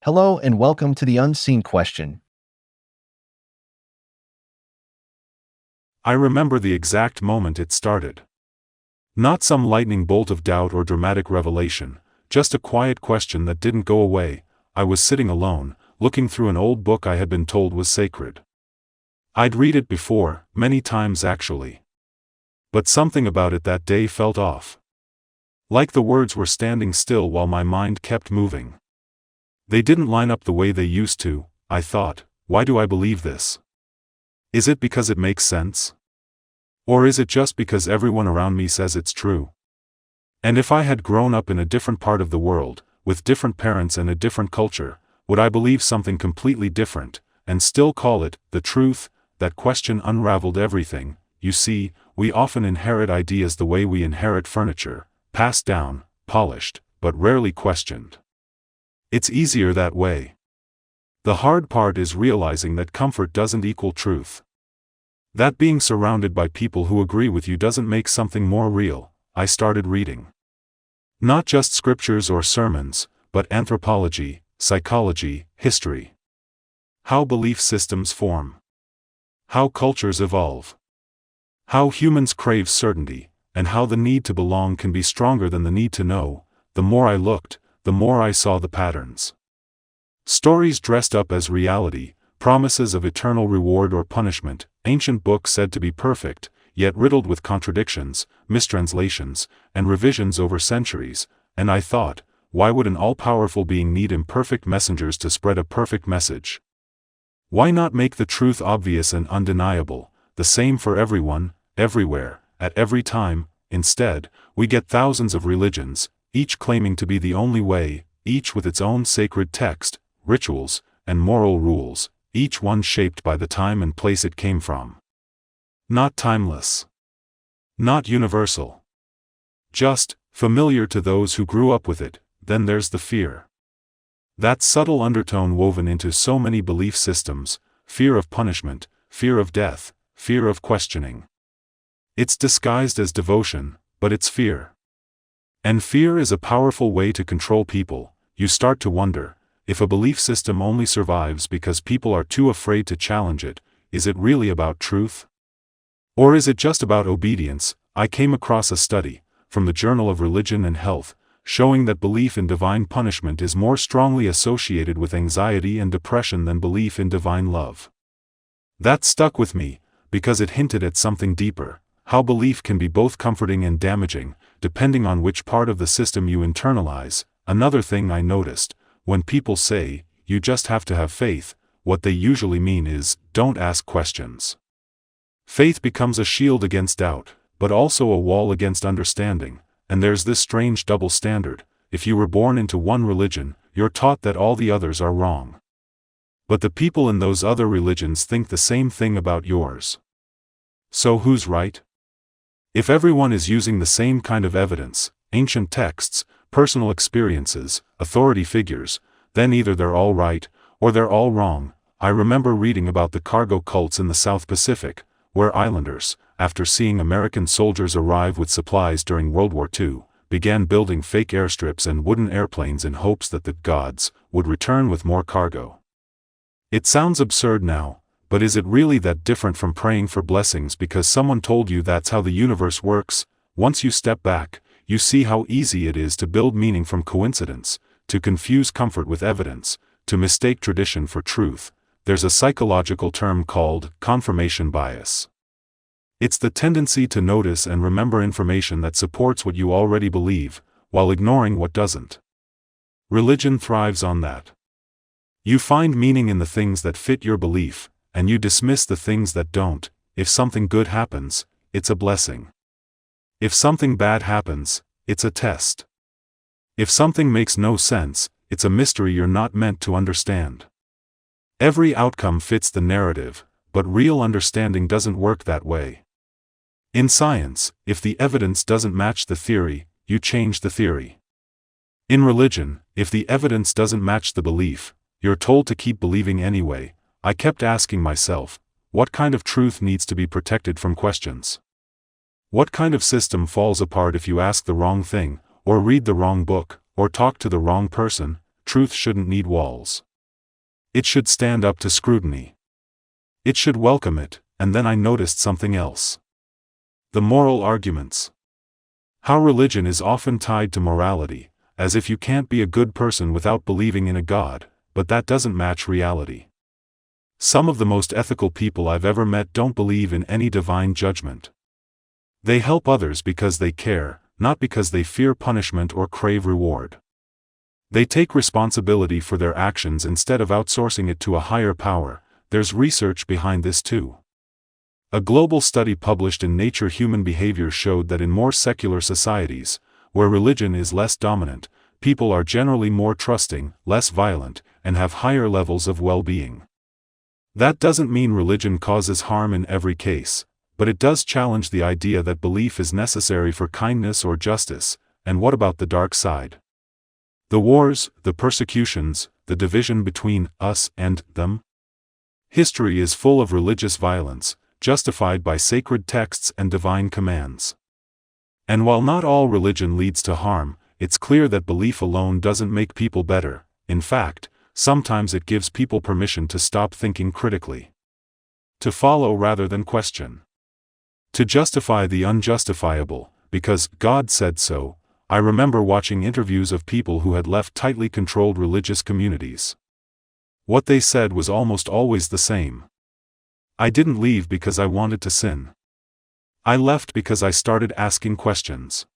Hello and welcome to the Unseen Question. I remember the exact moment it started. Not some lightning bolt of doubt or dramatic revelation, just a quiet question that didn't go away. I was sitting alone, looking through an old book I had been told was sacred. I'd read it before, many times actually. But something about it that day felt off. Like the words were standing still while my mind kept moving. They didn't line up the way they used to. I thought, why do I believe this? Is it because it makes sense? Or is it just because everyone around me says it's true? And if I had grown up in a different part of the world, with different parents and a different culture, would I believe something completely different, and still call it the truth? That question unraveled everything. You see, we often inherit ideas the way we inherit furniture, passed down, polished, but rarely questioned. It's easier that way. The hard part is realizing that comfort doesn't equal truth. That being surrounded by people who agree with you doesn't make something more real. I started reading. Not just scriptures or sermons, but anthropology, psychology, history. How belief systems form. How cultures evolve. How humans crave certainty, and how the need to belong can be stronger than the need to know. The more I looked, the more I saw the patterns. Stories dressed up as reality, promises of eternal reward or punishment, ancient books said to be perfect, yet riddled with contradictions, mistranslations, and revisions over centuries, and I thought, why would an all-powerful being need imperfect messengers to spread a perfect message? Why not make the truth obvious and undeniable, the same for everyone, everywhere, at every time? Instead, we get thousands of religions, each claiming to be the only way, each with its own sacred text, rituals, and moral rules, each one shaped by the time and place it came from. Not timeless. Not universal. Just familiar to those who grew up with it. Then there's the fear. That subtle undertone woven into so many belief systems, fear of punishment, fear of death, fear of questioning. It's disguised as devotion, but it's fear. And fear is a powerful way to control people. You start to wonder, if a belief system only survives because people are too afraid to challenge it, is it really about truth? Or is it just about obedience? I came across a study, from the Journal of Religion and Health, showing that belief in divine punishment is more strongly associated with anxiety and depression than belief in divine love. That stuck with me, because it hinted at something deeper, how belief can be both comforting and damaging, depending on which part of the system you internalize. Another thing I noticed, when people say, you just have to have faith, what they usually mean is, don't ask questions. Faith becomes a shield against doubt, but also a wall against understanding, and there's this strange double standard. If you were born into one religion, you're taught that all the others are wrong. But the people in those other religions think the same thing about yours. So who's right? If everyone is using the same kind of evidence, ancient texts, personal experiences, authority figures, then either they're all right, or they're all wrong. I remember reading about the cargo cults in the South Pacific, where islanders, after seeing American soldiers arrive with supplies during World War II, began building fake airstrips and wooden airplanes in hopes that the gods would return with more cargo. It sounds absurd now, but is it really that different from praying for blessings because someone told you that's how the universe works? Once you step back, you see how easy it is to build meaning from coincidence, to confuse comfort with evidence, to mistake tradition for truth. There's a psychological term called confirmation bias. It's the tendency to notice and remember information that supports what you already believe, while ignoring what doesn't. Religion thrives on that. You find meaning in the things that fit your belief, and you dismiss the things that don't. If something good happens, it's a blessing. If something bad happens, it's a test. If something makes no sense, it's a mystery you're not meant to understand. Every outcome fits the narrative, but real understanding doesn't work that way. In science, if the evidence doesn't match the theory, you change the theory. In religion, if the evidence doesn't match the belief, you're told to keep believing anyway. I kept asking myself, what kind of truth needs to be protected from questions? What kind of system falls apart if you ask the wrong thing, or read the wrong book, or talk to the wrong person? truth shouldn't need walls. It should stand up to scrutiny. It should welcome it, and then I noticed something else. The moral arguments. How religion is often tied to morality, as if you can't be a good person without believing in a God, but that doesn't match reality. Some of the most ethical people I've ever met don't believe in any divine judgment. They help others because they care, not because they fear punishment or crave reward. They take responsibility for their actions instead of outsourcing it to a higher power. There's research behind this too. A global study published in Nature Human Behavior showed that in more secular societies, where religion is less dominant, people are generally more trusting, less violent, and have higher levels of well-being. That doesn't mean religion causes harm in every case, but it does challenge the idea that belief is necessary for kindness or justice. And what about the dark side? The wars, the persecutions, the division between us and them? History is full of religious violence, justified by sacred texts and divine commands. And while not all religion leads to harm, it's clear that belief alone doesn't make people better. In fact, sometimes it gives people permission to stop thinking critically. To follow rather than question. To justify the unjustifiable, because God said so. I remember watching interviews of people who had left tightly controlled religious communities. What they said was almost always the same. I didn't leave because I wanted to sin. I left because I started asking questions.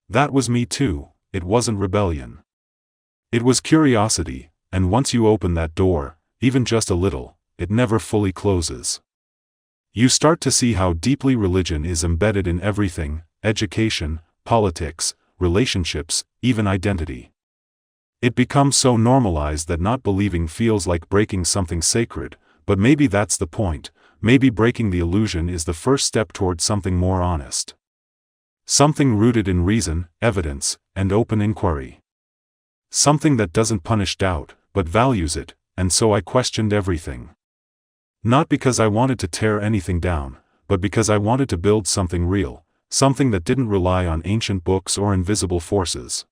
That was me too. It wasn't rebellion. It was curiosity, and once you open that door, even just a little, it never fully closes. You start to see how deeply religion is embedded in everything: education, politics, relationships, even identity. It becomes so normalized that not believing feels like breaking something sacred, but maybe that's the point. Maybe breaking the illusion is the first step toward something more honest. Something rooted in reason, evidence, and open inquiry. Something that doesn't punish doubt, but values it. And so I questioned everything. Not because I wanted to tear anything down, but because I wanted to build something real, something that didn't rely on ancient books or invisible forces.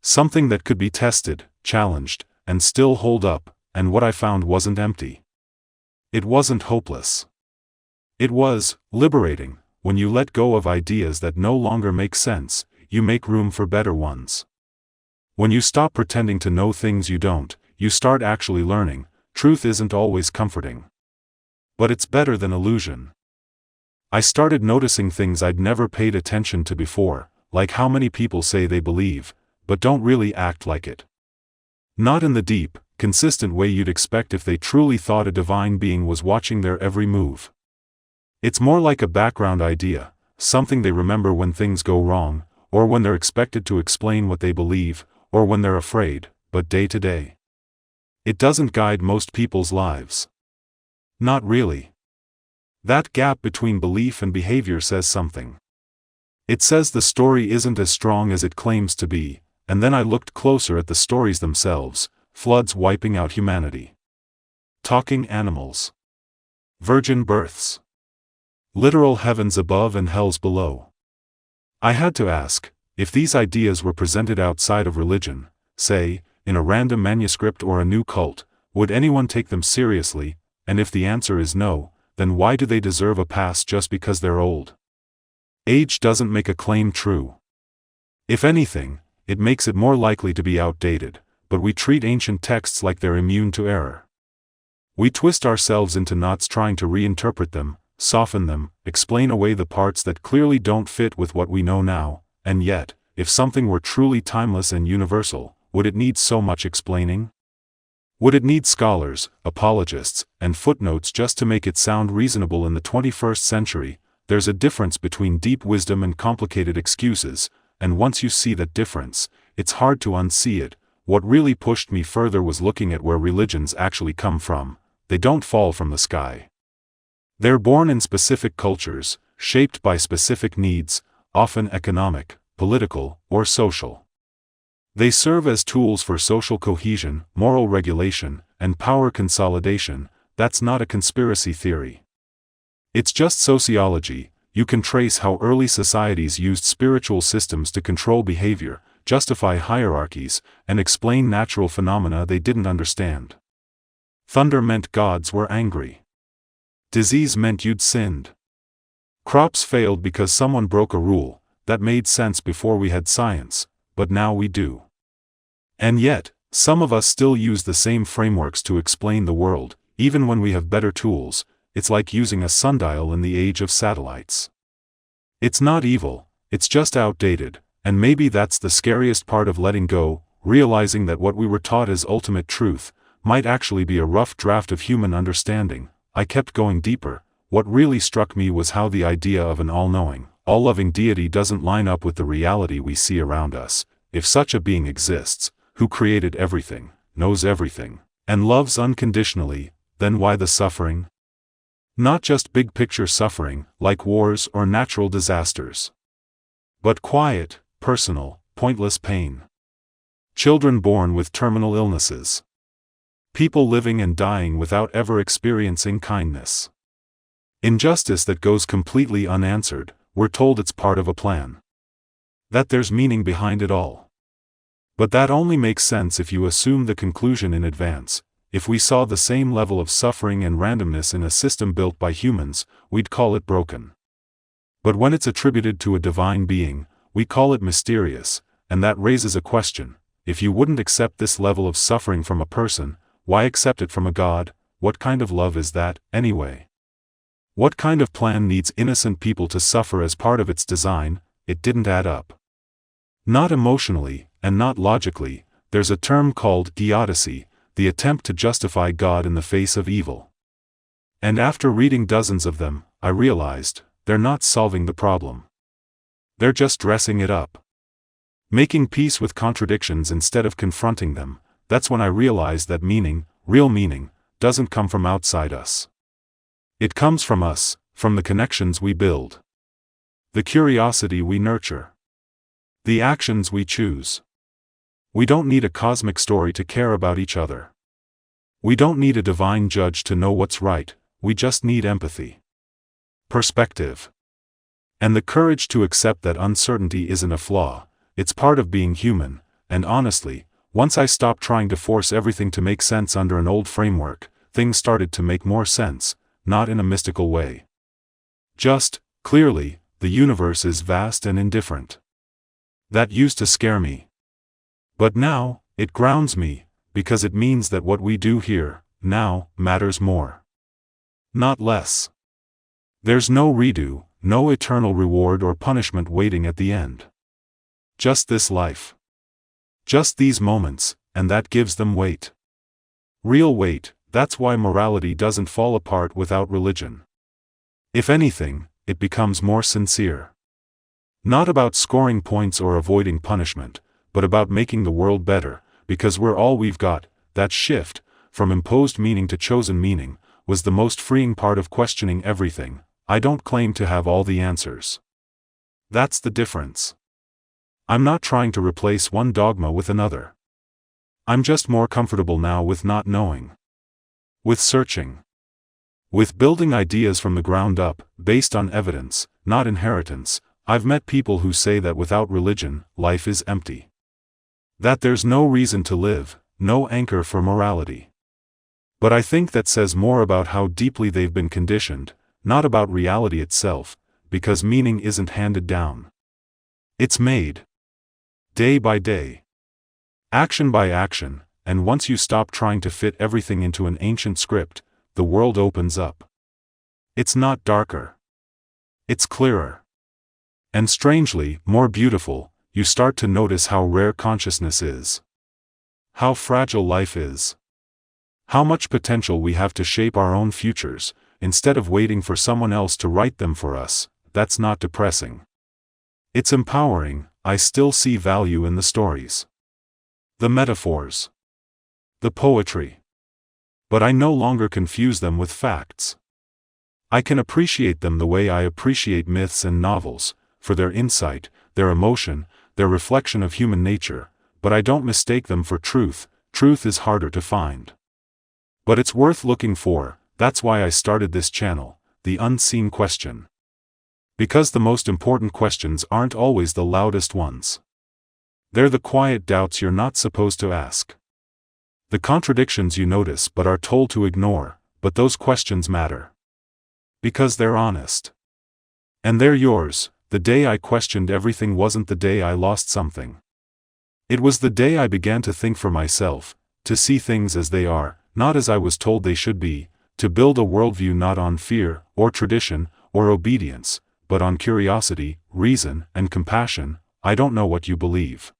Something that could be tested, challenged, and still hold up. And what I found wasn't empty. It wasn't hopeless. It was liberating. When you let go of ideas that no longer make sense, you make room for better ones. When you stop pretending to know things you don't, you start actually learning. Truth isn't always comforting. But it's better than illusion. I started noticing things I'd never paid attention to before, like how many people say they believe, but don't really act like it. Not in the deep, consistent way you'd expect if they truly thought a divine being was watching their every move. It's more like a background idea, something they remember when things go wrong, or when they're expected to explain what they believe, or when they're afraid, but day to day. It doesn't guide most people's lives. Not really. That gap between belief and behavior says something. It says the story isn't as strong as it claims to be, and then I looked closer at the stories themselves: floods wiping out humanity, talking animals, virgin births, literal heavens above and hells below. I had to ask, if these ideas were presented outside of religion, say, in a random manuscript or a new cult, would anyone take them seriously? And if the answer is no, then why do they deserve a pass just because they're old? Age doesn't make a claim true. If anything, it makes it more likely to be outdated, but we treat ancient texts like they're immune to error. We twist ourselves into knots trying to reinterpret them, soften them, explain away the parts that clearly don't fit with what we know now. And yet, if something were truly timeless and universal, would it need so much explaining? Would it need scholars, apologists, and footnotes just to make it sound reasonable in the 21st century? There's a difference between deep wisdom and complicated excuses, and once you see that difference, it's hard to unsee it. What really pushed me further was looking at where religions actually come from. They don't fall from the sky. They're born in specific cultures, shaped by specific needs, often economic, political, or social. They serve as tools for social cohesion, moral regulation, and power consolidation. That's not a conspiracy theory. It's just sociology. You can trace how early societies used spiritual systems to control behavior, justify hierarchies, and explain natural phenomena they didn't understand. Thunder meant gods were angry. Disease meant you'd sinned. Crops failed because someone broke a rule. That made sense before we had science, but now we do. And yet, some of us still use the same frameworks to explain the world, even when we have better tools. It's like using a sundial in the age of satellites. It's not evil, it's just outdated, and maybe that's the scariest part of letting go, realizing that what we were taught as ultimate truth might actually be a rough draft of human understanding. I kept going deeper. What really struck me was how the idea of an all-knowing, all-loving deity doesn't line up with the reality we see around us. If such a being exists, who created everything, knows everything, and loves unconditionally, then why the suffering? Not just big-picture suffering, like wars or natural disasters, but quiet, personal, pointless pain. Children born with terminal illnesses. People living and dying without ever experiencing kindness. Injustice that goes completely unanswered. We're told it's part of a plan. That there's meaning behind it all. But that only makes sense if you assume the conclusion in advance. If we saw the same level of suffering and randomness in a system built by humans, we'd call it broken. But when it's attributed to a divine being, we call it mysterious, and that raises a question. If you wouldn't accept this level of suffering from a person, why accept it from a god? What kind of love is that, anyway? What kind of plan needs innocent people to suffer as part of its design? It didn't add up. Not emotionally, and not logically. There's a term called theodicy, the attempt to justify God in the face of evil. And after reading dozens of them, I realized, they're not solving the problem. They're just dressing it up. Making peace with contradictions instead of confronting them. That's when I realized that meaning, real meaning, doesn't come from outside us. It comes from us, from the connections we build. The curiosity we nurture. The actions we choose. We don't need a cosmic story to care about each other. We don't need a divine judge to know what's right, we just need empathy. Perspective. And the courage to accept that uncertainty isn't a flaw, it's part of being human, and honestly, once I stopped trying to force everything to make sense under an old framework, things started to make more sense. Not in a mystical way. Just, clearly, the universe is vast and indifferent. That used to scare me. But now, it grounds me, because it means that what we do here, now, matters more. Not less. There's no redo, no eternal reward or punishment waiting at the end. Just this life. Just these moments, and that gives them weight. Real weight. That's why morality doesn't fall apart without religion. If anything, it becomes more sincere. Not about scoring points or avoiding punishment, but about making the world better, because we're all we've got. That shift, from imposed meaning to chosen meaning, was the most freeing part of questioning everything. I don't claim to have all the answers. That's the difference. I'm not trying to replace one dogma with another. I'm just more comfortable now with not knowing. With searching. With building ideas from the ground up, based on evidence, not inheritance. I've met people who say that without religion, life is empty. That there's no reason to live, no anchor for morality. But I think that says more about how deeply they've been conditioned, not about reality itself, because meaning isn't handed down. It's made. Day by day. Action by action. And once you stop trying to fit everything into an ancient script, the world opens up. It's not darker. It's clearer. And strangely, more beautiful. You start to notice how rare consciousness is. How fragile life is. How much potential we have to shape our own futures, instead of waiting for someone else to write them for us. That's not depressing. It's empowering. I still see value in the stories. The metaphors. The poetry. But I no longer confuse them with facts. I can appreciate them the way I appreciate myths and novels, for their insight, their emotion, their reflection of human nature, but I don't mistake them for truth. Truth is harder to find. But it's worth looking for. That's why I started this channel, The Unseen Question. Because the most important questions aren't always the loudest ones. They're the quiet doubts you're not supposed to ask. The contradictions you notice but are told to ignore, but those questions matter. Because they're honest. And they're yours. The day I questioned everything wasn't the day I lost something. It was the day I began to think for myself, to see things as they are, not as I was told they should be, to build a worldview not on fear, or tradition, or obedience, but on curiosity, reason, and compassion. I don't know what you believe.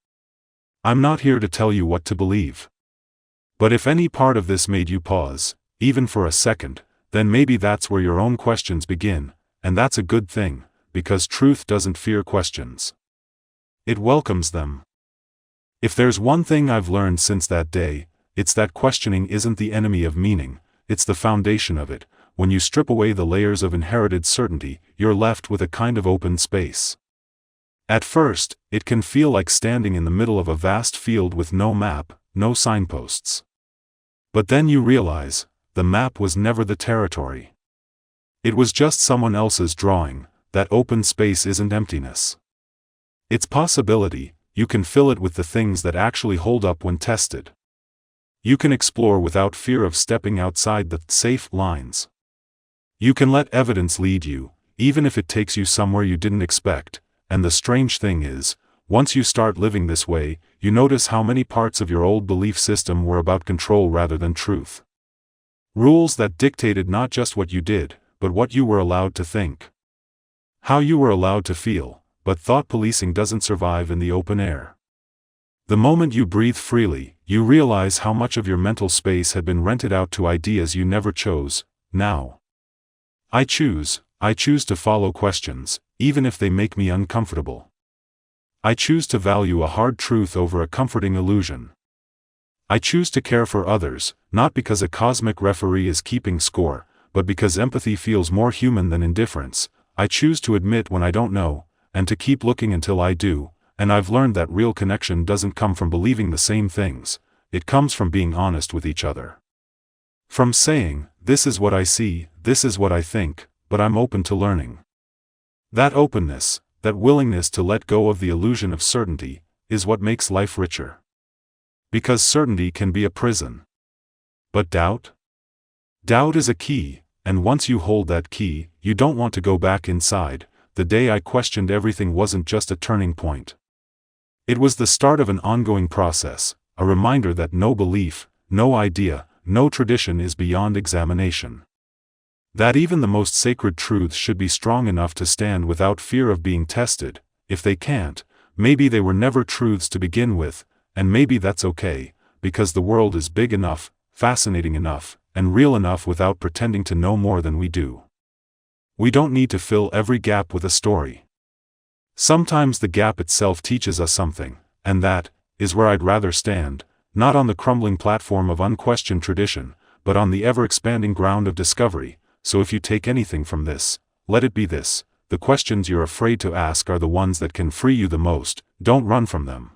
I'm not here to tell you what to believe. But if any part of this made you pause, even for a second, then maybe that's where your own questions begin, and that's a good thing, because truth doesn't fear questions. It welcomes them. If there's one thing I've learned since that day, it's that questioning isn't the enemy of meaning, it's the foundation of it. When you strip away the layers of inherited certainty, you're left with a kind of open space. At first, it can feel like standing in the middle of a vast field with no map, no signposts. But then you realize, the map was never the territory. It was just someone else's drawing. That open space isn't emptiness. It's possibility. You can fill it with the things that actually hold up when tested. You can explore without fear of stepping outside the safe lines. You can let evidence lead you, even if it takes you somewhere you didn't expect. And the strange thing is, once you start living this way, you notice how many parts of your old belief system were about control rather than truth. Rules that dictated not just what you did, but what you were allowed to think. How you were allowed to feel, but thought policing doesn't survive in the open air. The moment you breathe freely, you realize how much of your mental space had been rented out to ideas you never chose. Now, I choose to follow questions, even if they make me uncomfortable. I choose to value a hard truth over a comforting illusion. I choose to care for others, not because a cosmic referee is keeping score, but because empathy feels more human than indifference. I choose to admit when I don't know, and to keep looking until I do, and I've learned that real connection doesn't come from believing the same things, it comes from being honest with each other. From saying, this is what I see, this is what I think, but I'm open to learning. That openness, that willingness to let go of the illusion of certainty, is what makes life richer. Because certainty can be a prison. But doubt? Doubt is a key, and once you hold that key, you don't want to go back inside. The day I questioned everything wasn't just a turning point. It was the start of an ongoing process, a reminder that no belief, no idea, no tradition is beyond examination. That even the most sacred truths should be strong enough to stand without fear of being tested. If they can't, maybe they were never truths to begin with, and maybe that's okay, because the world is big enough, fascinating enough, and real enough without pretending to know more than we do. We don't need to fill every gap with a story. Sometimes the gap itself teaches us something, and that is where I'd rather stand, not on the crumbling platform of unquestioned tradition, but on the ever-expanding ground of discovery. So if you take anything from this, let it be this: the questions you're afraid to ask are the ones that can free you the most. Don't run from them.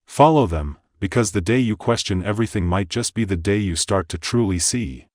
Follow them, because the day you question everything might just be the day you start to truly see.